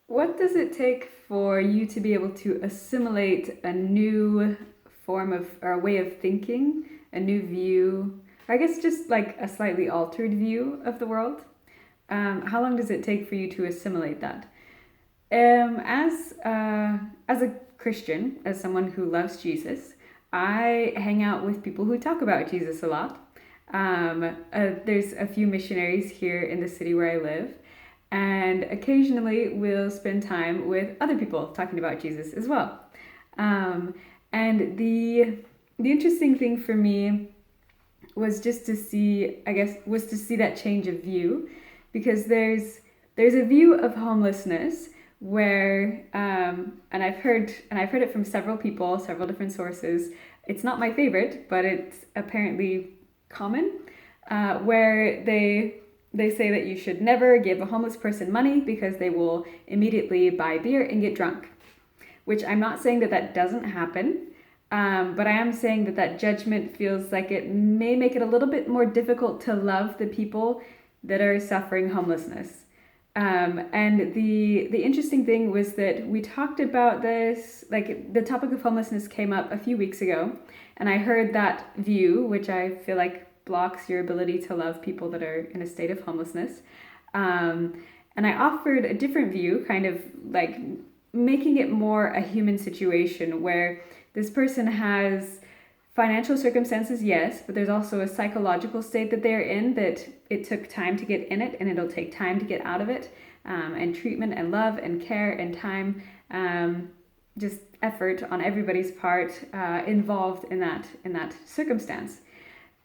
What does it take for you to be able to assimilate a new form of or a way of thinking, a new view, I guess just like a slightly altered view of the world? How long does it take for you to assimilate that? As a Christian, as someone who loves Jesus, I hang out with people who talk about Jesus a lot. There's a few missionaries here in the city where I live, and occasionally we'll spend time with other people talking about Jesus as well. Um, and the interesting thing for me was just to see, I guess, was to see that change of view, because there's a view of homelessness where, and I've heard it from several people, several different sources. It's not my favorite, but it's apparently common, where they say that you should never give a homeless person money because they will immediately buy beer and get drunk. Which I'm not saying that that doesn't happen, but I am saying that that judgment feels like it may make it a little bit more difficult to love the people that are suffering homelessness. And the interesting thing was that we talked about this, like the topic of homelessness came up a few weeks ago, and I heard that view, which I feel like blocks your ability to love people that are in a state of homelessness. And I offered a different view, kind of like making it more a human situation where this person has financial circumstances, yes, but there's also a psychological state that they're in that it took time to get in it and it'll take time to get out of it, and treatment and love and care and time, just effort on everybody's part, involved in that circumstance.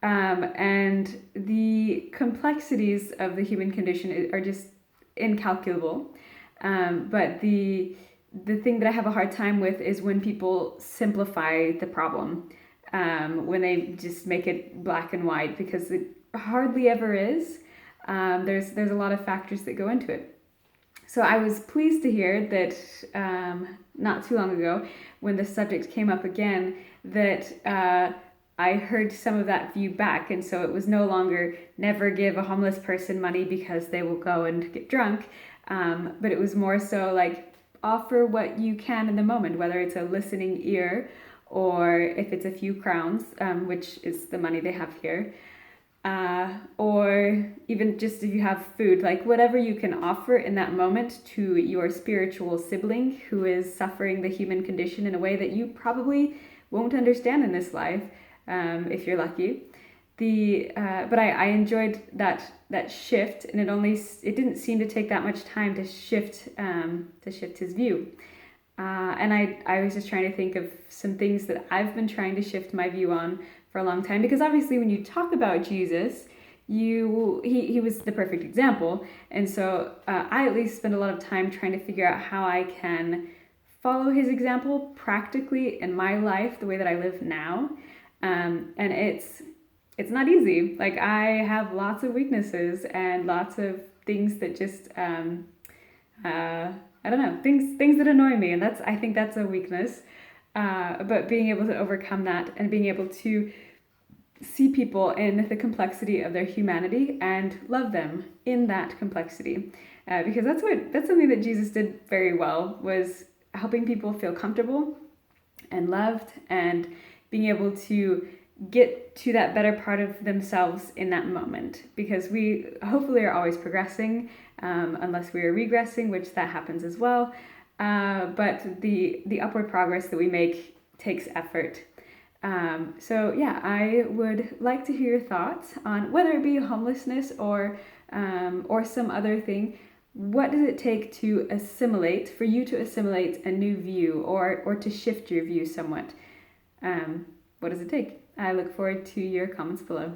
And the complexities of the human condition are just incalculable. But the thing that I have a hard time with is when people simplify the problem, when they just make it black and white, because it hardly ever is. There's a lot of factors that go into it. So I was pleased to hear that, not too long ago, when the subject came up again, that I heard some of that view back, and so it was no longer never give a homeless person money because they will go and get drunk, but it was more so like offer what you can in the moment, whether it's a listening ear or if it's a few crowns, which is the money they have here, or even just if you have food, like whatever you can offer in that moment to your spiritual sibling who is suffering the human condition in a way that you probably won't understand in this life, if you're lucky. But I enjoyed that shift, and it didn't seem to take that much time to shift his view. And I was just trying to think of some things that I've been trying to shift my view on for a long time, because obviously when you talk about Jesus, he was the perfect example, and so I at least spend a lot of time trying to figure out how I can follow his example practically in my life, the way that I live now. And it's not easy. Like, I have lots of weaknesses and lots of things that just I don't know, things that annoy me, and I think that's a weakness. But being able to overcome that and being able to see people in the complexity of their humanity and love them in that complexity, because that's something that Jesus did very well, was helping people feel comfortable and loved and being able to get to that better part of themselves in that moment, because we hopefully are always progressing, unless we are regressing, which that happens as well. But the upward progress that we make takes effort. So yeah, I would like to hear your thoughts on whether it be homelessness or some other thing. What does it take to assimilate, for you to assimilate a new view, or to shift your view somewhat? What does it take? I look forward to your comments below.